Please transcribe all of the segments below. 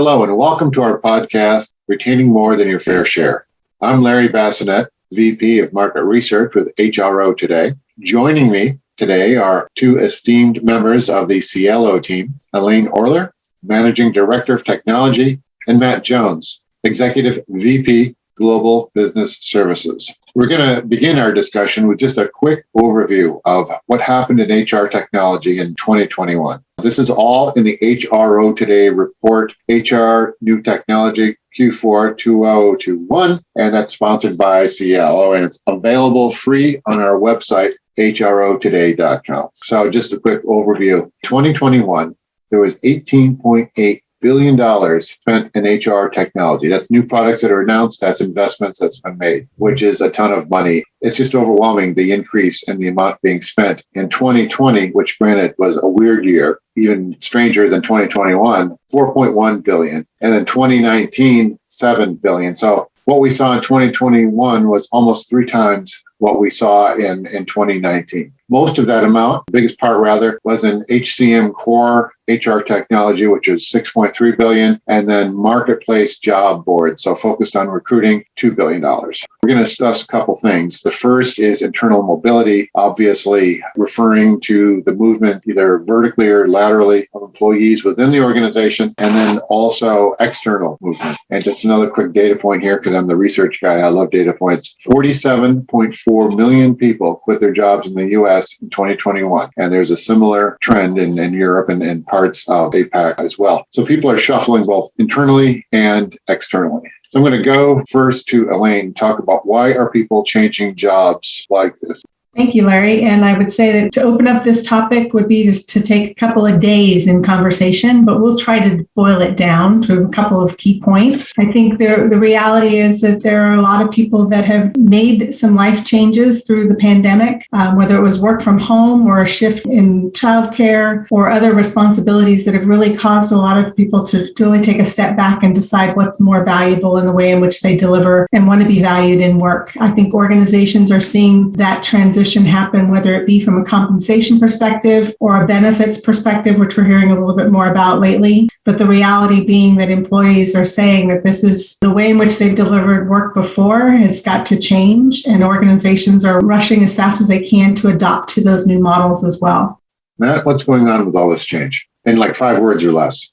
Hello, and welcome to our podcast, Retaining More Than Your Fair Share. I'm Larry Basinait, VP of Market Research with HRO today. Joining me today are two esteemed members of the Cielo team, Elaine Orler, Managing Director of Technology, and Matt Jones, Executive VP, Global Business Services. We're going to begin our discussion with just a quick overview of what happened in HR technology in 2021. This is all in the HRO Today report, HR New Technology Q4 2021, and that's sponsored by Cielo, and it's available free on our website, hrotoday.com. So just a quick overview. 2021, there was $18.8 billion spent in HR technology. That's new products that are announced, that's investments that's been made, which is a ton of money. It's just overwhelming, the increase in the amount being spent. In 2020, which granted was a weird year, even stranger than 2021, $4.1 billion. And then 2019, $7 billion. So what we saw in 2021 was almost 3 times what we saw in 2019. Most of that amount, the biggest part rather, was in HCM core HR technology, which is $6.3 billion, and then marketplace job boards, so focused on recruiting, $2 billion. We're going to discuss a couple things. The first is internal mobility, obviously referring to the movement either vertically or laterally of employees within the organization, and then also external movement. And just another quick data point here, because I'm the research guy, I love data points. 47.4 million people quit their jobs in the U.S. in 2021. And there's a similar trend in Europe and parts of APAC as well. So people are shuffling both internally and externally. So I'm going to go first to Elaine, talk about why are people changing jobs like this? Thank you, Larry. And I would say that to open up this topic would be just to take a couple of days in conversation, but we'll try to boil it down to a couple of key points. I think the reality is that there are a lot of people that have made some life changes through the pandemic, whether it was work from home or a shift in childcare or other responsibilities that have really caused a lot of people to really take a step back and decide what's more valuable in the way in which they deliver and want to be valued in work. I think organizations are seeing that transition happen, whether it be from a compensation perspective or a benefits perspective, which we're hearing a little bit more about lately. But the reality being that employees are saying that this is the way in which they've delivered work before has got to change, and organizations are rushing as fast as they can to adopt to those new models as well. Matt, what's going on with all this change? In like 5 words or less.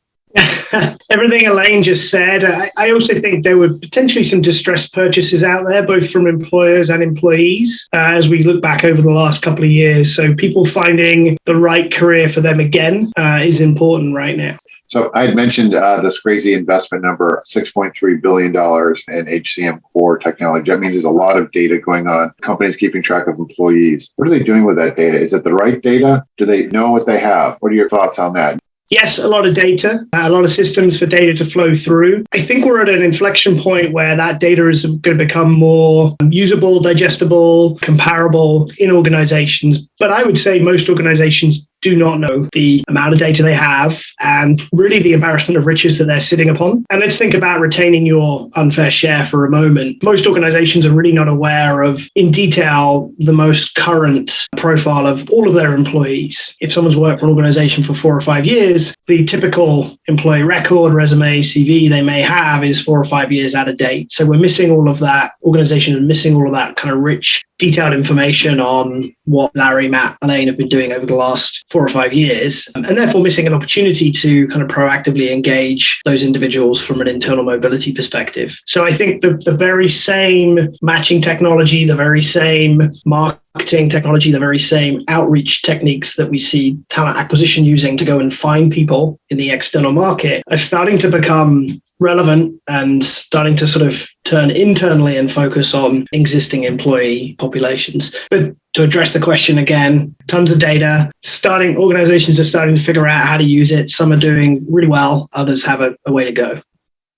Everything Elaine just said. I also think there were potentially some distressed purchases out there, both from employers and employees, as we look back over the last couple of years. So people finding the right career for them again is important right now. So I had mentioned this crazy investment number, $6.3 billion in HCM core technology. That means there's a lot of data going on. Companies keeping track of employees. What are they doing with that data? Is it the right data? Do they know what they have? What are your thoughts on that? Yes, a lot of data, a lot of systems for data to flow through. I think we're at an inflection point where that data is going to become more usable, digestible, comparable in organizations. But I would say most organizations do not know the amount of data they have and really the embarrassment of riches that they're sitting upon. And let's think about retaining your unfair share for a moment. Most organizations are really not aware of, in detail, the most current profile of all of their employees. If someone's worked for an organization for 4 or 5 years, the typical employee record, resume, CV they may have is 4 or 5 years out of date. So we're missing all of that. Organizations are missing all of that kind of rich, detailed information on what Larry, Matt, Elaine have been doing over the last 4 or 5 years, and therefore missing an opportunity to kind of proactively engage those individuals from an internal mobility perspective. So I think the very same matching technology, the very same marketing technology, the very same outreach techniques that we see talent acquisition using to go and find people in the external market are starting to become relevant and starting to sort of turn internally and focus on existing employee populations. But to address the question again, tons of data, organizations are starting to figure out how to use it. Some are doing really well, others have a way to go.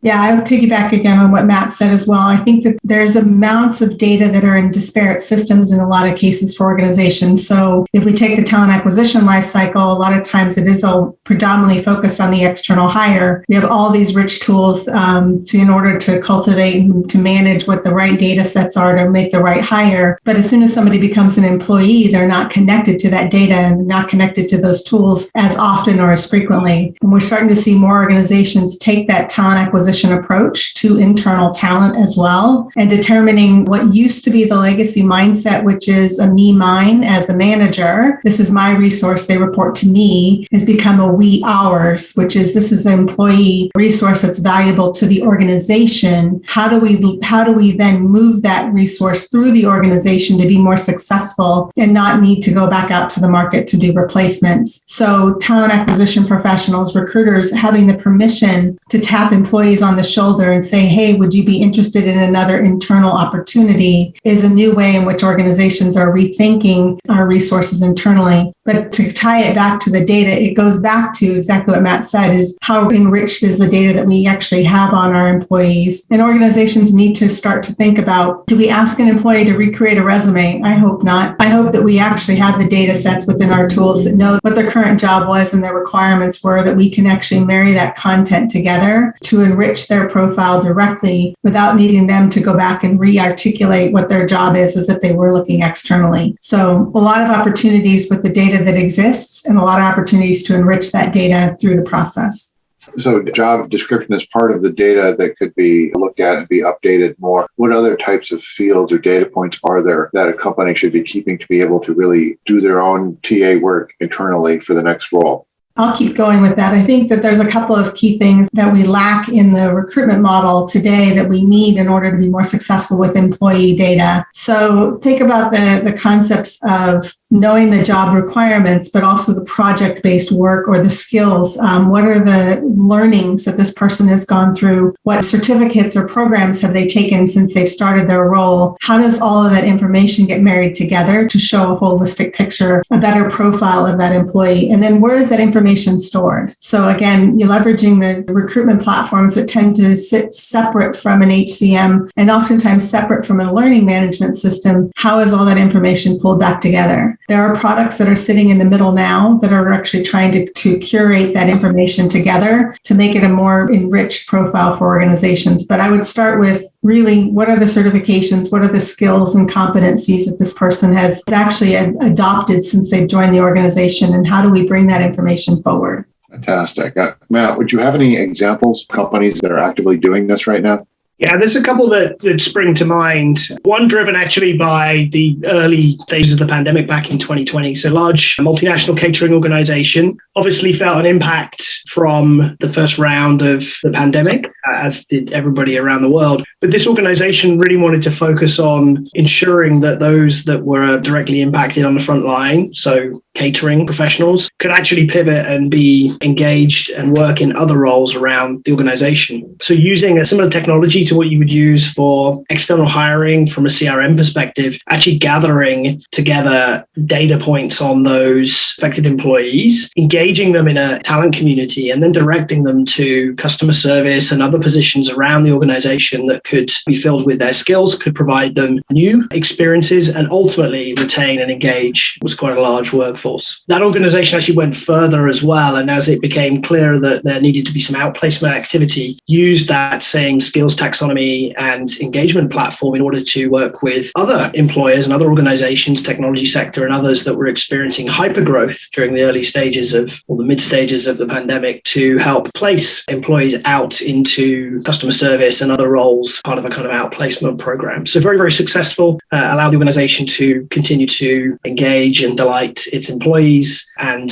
Yeah, I would piggyback again on what Matt said as well. I think that there's amounts of data that are in disparate systems in a lot of cases for organizations. So if we take the talent acquisition lifecycle, a lot of times it is all predominantly focused on the external hire. We have all these rich tools in order to cultivate and to manage what the right data sets are to make the right hire. But as soon as somebody becomes an employee, they're not connected to that data and not connected to those tools as often or as frequently. And we're starting to see more organizations take that talent acquisition approach to internal talent as well, and determining what used to be the legacy mindset, which is a me, mine as a manager. This is my resource. They report to me, has become a we, ours, which is this is the employee resource that's valuable to the organization. How do we then move that resource through the organization to be more successful and not need to go back out to the market to do replacements? So talent acquisition professionals, recruiters, having the permission to tap employees on the shoulder and say, hey, would you be interested in another internal opportunity, is a new way in which organizations are rethinking our resources internally. But to tie it back to the data, it goes back to exactly what Matt said, is how enriched is the data that we actually have on our employees. And organizations need to start to think about, do we ask an employee to recreate a resume? I hope not. I hope that we actually have the data sets within our tools that know what their current job was and their requirements were, that we can actually marry that content together to enrich their profile directly without needing them to go back and re-articulate what their job is as if they were looking externally. So a lot of opportunities with the data that exists and a lot of opportunities to enrich that data through the process. So job description is part of the data that could be looked at and be updated more. What other types of fields or data points are there that a company should be keeping to be able to really do their own TA work internally for the next role? I'll keep going with that. I think that there's a couple of key things that we lack in the recruitment model today that we need in order to be more successful with employee data. So think about the concepts of knowing the job requirements, but also the project-based work or the skills. What are the learnings that this person has gone through? What certificates or programs have they taken since they've started their role? How does all of that information get married together to show a holistic picture, a better profile of that employee? And then where is that information stored? So again, you're leveraging the recruitment platforms that tend to sit separate from an HCM and oftentimes separate from a learning management system. How is all that information pulled back together? There are products that are sitting in the middle now that are actually trying to curate that information together to make it a more enriched profile for organizations. But I would start with really, what are the certifications? What are the skills and competencies that this person has actually adopted since they've joined the organization? And how do we bring that information forward? Fantastic. Matt, would you have any examples of companies that are actively doing this right now? Yeah, there's a couple that spring to mind. One driven actually by the early stages of the pandemic back in 2020. So large multinational catering organization obviously felt an impact from the first round of the pandemic, as did everybody around the world. But this organization really wanted to focus on ensuring that those that were directly impacted on the front line, so catering professionals, could actually pivot and be engaged and work in other roles around the organization. So using a similar technology to what you would use for external hiring from a CRM perspective, actually gathering together data points on those affected employees, engaging them in a talent community, and then directing them to customer service and other positions around the organization that could be filled with their skills, could provide them new experiences, and ultimately retain and engage was quite a large workforce. That organization actually went further as well, and as it became clear that there needed to be some outplacement activity, used that same skills taxonomy and engagement platform in order to work with other employers and other organizations, technology sector and others that were experiencing hypergrowth during the early stages of, or the mid stages of the pandemic, to help place employees out into customer service and other roles, part of a kind of outplacement program. So very, very successful, allowed the organization to continue to engage and delight its employees, and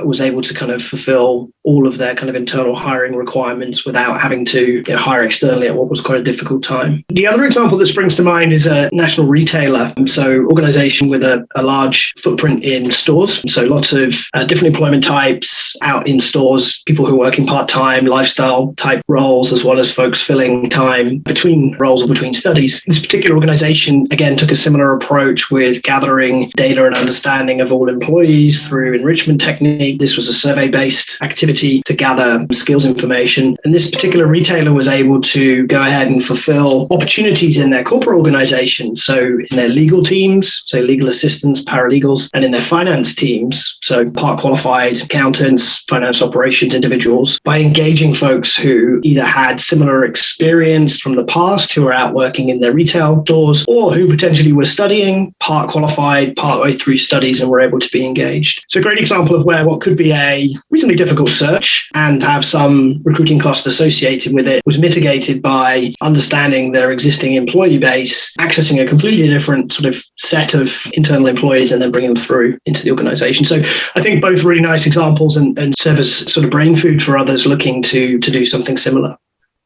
was able to kind of fulfill all of their kind of internal hiring requirements without having to hire externally at what was quite a difficult time. The other example that springs to mind is a national retailer. So organization with a large footprint in stores. So lots of different employment types out in stores, people who are working part-time, lifestyle type roles, as well as folks filling time between roles or between studies. This particular organization, again, took a similar approach with gathering data and understanding of all employees employees through enrichment technique. This was a survey-based activity to gather skills information. And this particular retailer was able to go ahead and fulfill opportunities in their corporate organization. So in their legal teams, so legal assistants, paralegals, and in their finance teams, so part qualified accountants, finance operations individuals, by engaging folks who either had similar experience from the past, who were out working in their retail stores, or who potentially were studying, part qualified, partway through studies, and were able to be engaged. So a great example of where what could be a reasonably difficult search and have some recruiting cost associated with it was mitigated by understanding their existing employee base, accessing a completely different sort of set of internal employees, and then bringing them through into the organization. So I think both really nice examples and serve as sort of brain food for others looking to do something similar.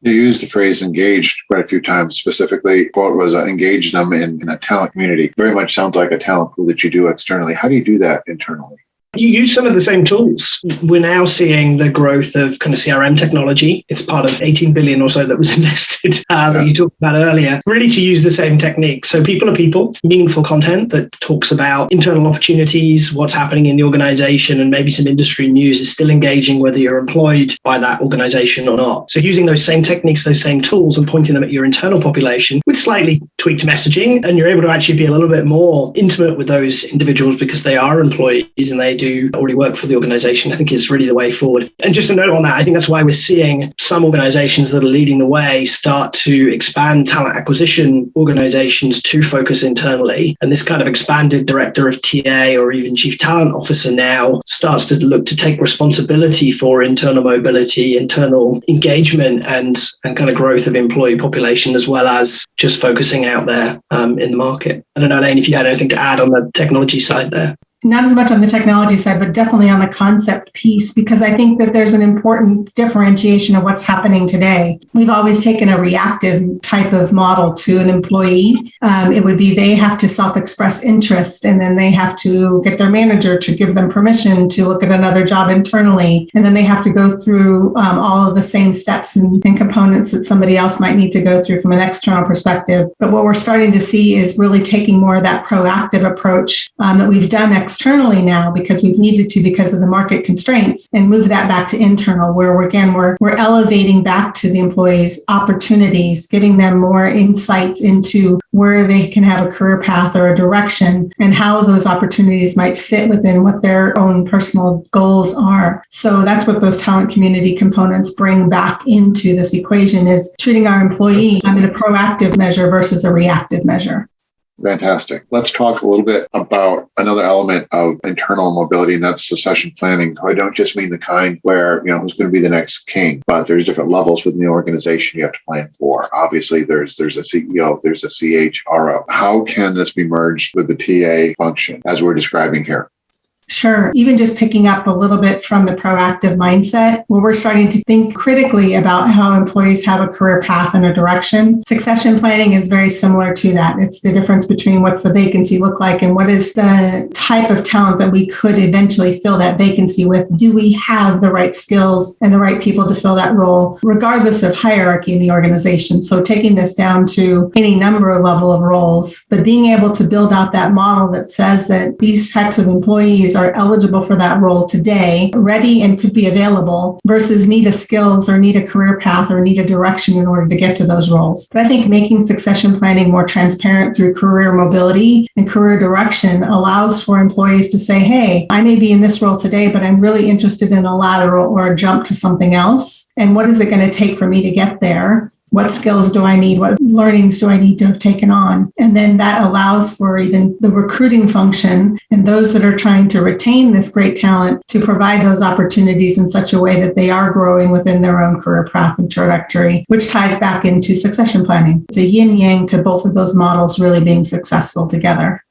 You used the phrase engaged quite a few times. Specifically, quote was engage them in a talent community. Very much sounds like a talent pool that you do externally. How do you do that internally? You use some of the same tools. We're now seeing the growth of kind of CRM technology. It's part of 18 billion or so that was invested that you talked about earlier, really to use the same technique. So people are people, meaningful content that talks about internal opportunities, what's happening in the organization, and maybe some industry news is still engaging whether you're employed by that organization or not. So using those same techniques, those same tools, and pointing them at your internal population with slightly tweaked messaging, and you're able to actually be a little bit more intimate with those individuals because they are employees and they do already work for the organization, I think is really the way forward. And just a note on that, I think that's why we're seeing some organizations that are leading the way start to expand talent acquisition organizations to focus internally. And this kind of expanded director of TA or even chief talent officer now starts to look to take responsibility for internal mobility, internal engagement, and kind of growth of employee population, as well as just focusing out there in the market. I don't know, Elaine, if you had anything to add on the technology side there. Not as much on the technology side, but definitely on the concept piece, because I think that there's an important differentiation of what's happening today. We've always taken a reactive type of model to an employee. It would be they have to self-express interest, and then they have to get their manager to give them permission to look at another job internally. And then they have to go through all of the same steps and components that somebody else might need to go through from an external perspective. But what we're starting to see is really taking more of that proactive approach that we've done externally now because we've needed to because of the market constraints, and move that back to internal, where we're elevating back to the employees opportunities, giving them more insights into where they can have a career path or a direction, and how those opportunities might fit within what their own personal goals are. So that's what those talent community components bring back into this equation, is treating our employee in a proactive measure versus a reactive measure. Fantastic. Let's talk a little bit about another element of internal mobility, and that's succession planning. I don't just mean the kind where, who's going to be the next king, but there's different levels within the organization you have to plan for. Obviously, there's a CEO, there's a CHRO. How can this be merged with the TA function as we're describing here? Sure. Even just picking up a little bit from the proactive mindset, where we're starting to think critically about how employees have a career path and a direction. Succession planning is very similar to that. It's the difference between what's the vacancy look like and what is the type of talent that we could eventually fill that vacancy with. Do we have the right skills and the right people to fill that role, regardless of hierarchy in the organization? So taking this down to any number of level of roles, but being able to build out that model that says that these types of employees are eligible for that role today, ready and could be available, versus need a skills or need a career path or need a direction in order to get to those roles. But I think making succession planning more transparent through career mobility and career direction allows for employees to say, hey, I may be in this role today, but I'm really interested in a lateral or a jump to something else. And what is it going to take for me to get there? What skills do I need? What learnings do I need to have taken on? And then that allows for even the recruiting function and those that are trying to retain this great talent to provide those opportunities in such a way that they are growing within their own career path and trajectory, which ties back into succession planning. It's a yin-yang to both of those models really being successful together.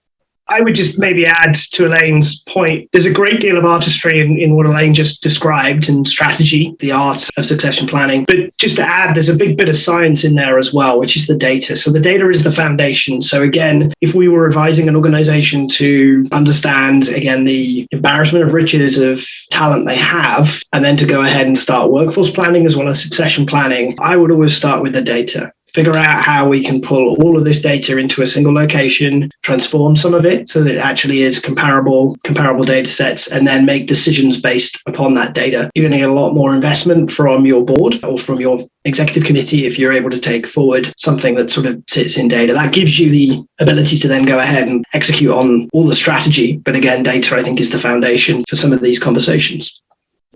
I would just maybe add to Elaine's point, there's a great deal of artistry in what Elaine just described, and strategy, the art of succession planning. But just to add, there's a big bit of science in there as well, which is the data. So the data is the foundation. So again, if we were advising an organization to understand, again, the embarrassment of riches of talent they have, and then to go ahead and start workforce planning as well as succession planning, I would always start with the data. figure out how we can pull all of this data into a single location, transform some of it so that it actually is comparable data sets, and then make decisions based upon that data. You're going to get a lot more investment from your board or from your executive committee if you're able to take forward something that sort of sits in data. That gives you the ability to then go ahead and execute on all the strategy. But again, data, I think, is the foundation for some of these conversations.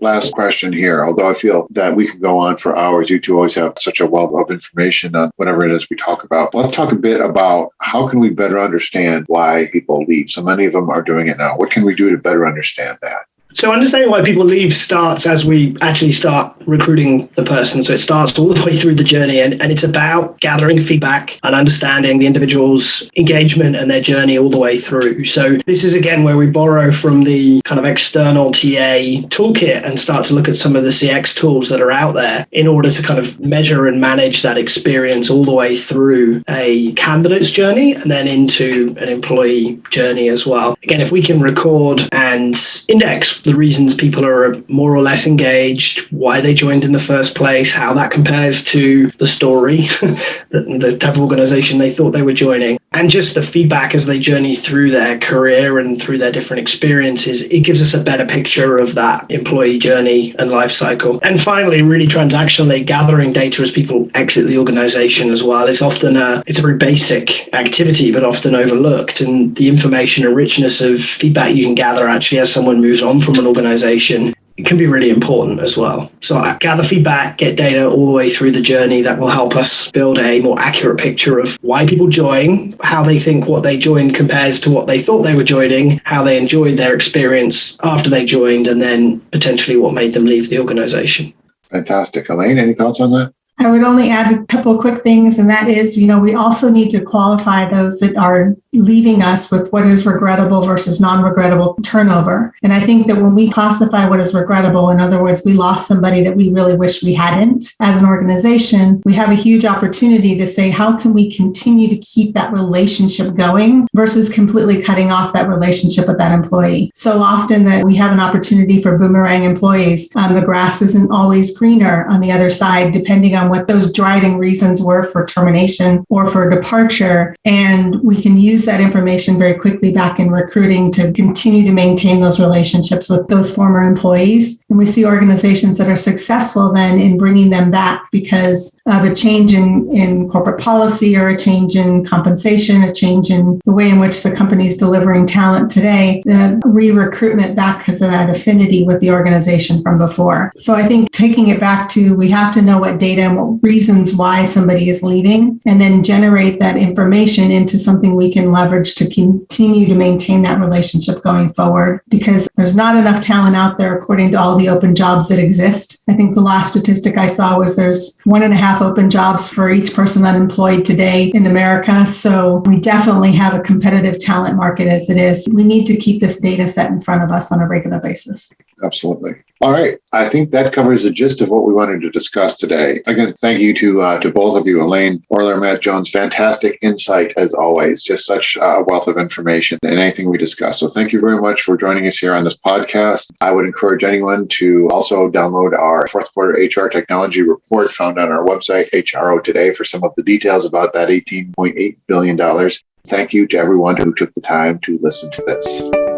Last question here, although I feel that we could go on for hours. You two always have such a wealth of information on whatever it is we talk about. Let's talk a bit about how can we better understand why people leave. So many of them are doing it now. What can we do to better understand that? So understanding why people leave starts as we actually start recruiting the person. So it starts all the way through the journey, and it's about gathering feedback and understanding the individual's engagement and their journey all the way through. So this is, again, where we borrow from the kind of external TA toolkit and start to look at some of the CX tools that are out there in order to kind of measure and manage that experience all the way through a candidate's journey and then into an employee journey as well. Again, if we can record and index the reasons people are more or less engaged, why they joined in the first place, how that compares to the story, the type of organization they thought they were joining, and just the feedback as they journey through their career and through their different experiences, it gives us a better picture of that employee journey and life cycle. And finally, really transactionally gathering data as people exit the organization as well. It's often it's a very basic activity, but often overlooked. And the information and richness of feedback you can gather actually as someone moves on from an organization, it can be really important as well. So I gather feedback, get data all the way through the journey that will help us build a more accurate picture of why people join, how they think what they joined compares to what they thought they were joining, how they enjoyed their experience after they joined, and then potentially what made them leave the organization. Fantastic. Elaine, any thoughts on that? I would only add a couple of quick things, and that is, we also need to qualify those that are leaving us with what is regrettable versus non-regrettable turnover. And I think that when we classify what is regrettable, in other words, we lost somebody that we really wish we hadn't, as an organization, we have a huge opportunity to say, how can we continue to keep that relationship going versus completely cutting off that relationship with that employee? So often that we have an opportunity for boomerang employees. The grass isn't always greener on the other side, depending on what those driving reasons were for termination or for departure. And we can use that information very quickly back in recruiting to continue to maintain those relationships with those former employees. And we see organizations that are successful then in bringing them back because of a change in corporate policy or a change in compensation, a change in the way in which the company is delivering talent today, the re-recruitment back because of that affinity with the organization from before. So I think taking it back to, we have to know what data and what reasons why somebody is leaving, and then generate that information into something we can leverage to continue to maintain that relationship going forward, because there's not enough talent out there according to all the open jobs that exist. I think the last statistic I saw was there's 1.5 open jobs for each person unemployed today in America. So we definitely have a competitive talent market as it is. We need to keep this data set in front of us on a regular basis. Absolutely. All right. I think that covers the gist of what we wanted to discuss today. Again, thank you to both of you, Elaine, Orler, Matt Jones. Fantastic insight as always. Just such a wealth of information in anything we discuss. So thank you very much for joining us here on this podcast. I would encourage anyone to also download our fourth quarter HR technology report found on our website, HRO Today, for some of the details about that $18.8 billion. Thank you to everyone who took the time to listen to this.